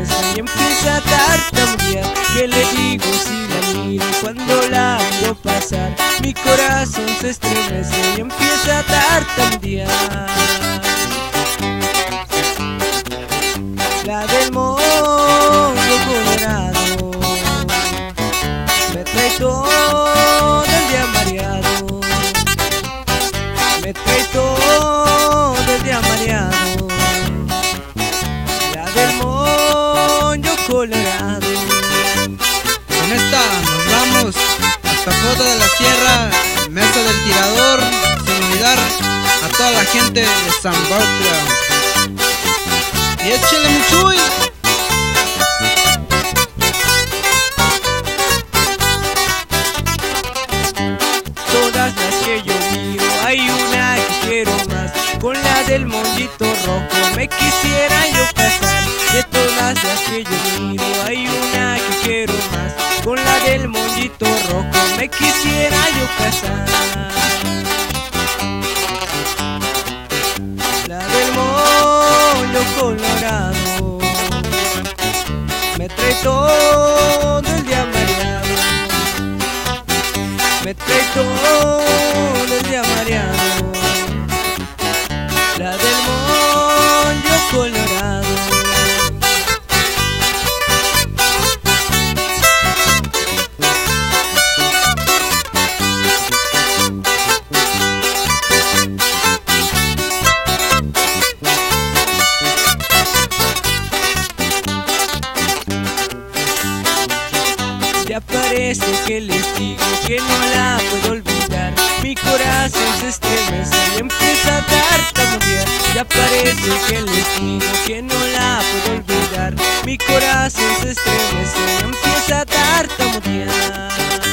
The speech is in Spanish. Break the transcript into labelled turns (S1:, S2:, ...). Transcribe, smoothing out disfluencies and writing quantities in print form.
S1: estremece y empieza a tartamudear. ¿Qué le digo si la miro cuando la veo pasar? Mi corazón se estremece y empieza a tartamudear. La del moño colorado me trae todo el día mareado, me trae todo el día mareado. La del moño colorado.
S2: Con esta nos vamos hasta Coto de la Sierra, Mesa del Tirador, sin olvidar a toda la gente de San Bautla. Y échale mi Chuy.
S1: Todas las que yo miro, hay una que quiero más. Con la del moñito rojo me quisiera yo casar. De todas las que yo miro, hay una que quiero más. Con la del moñito rojo me quisiera yo casar. La del moño colorado me trae todo el día mareado, me trae todo el día mareado. La del moño colorado. Ya parece que les digo que no la puedo olvidar. Mi corazón se estremece y empieza a tartamudear. Ya parece que les digo que no la puedo olvidar. Mi corazón se estremece y empieza a tartamudear.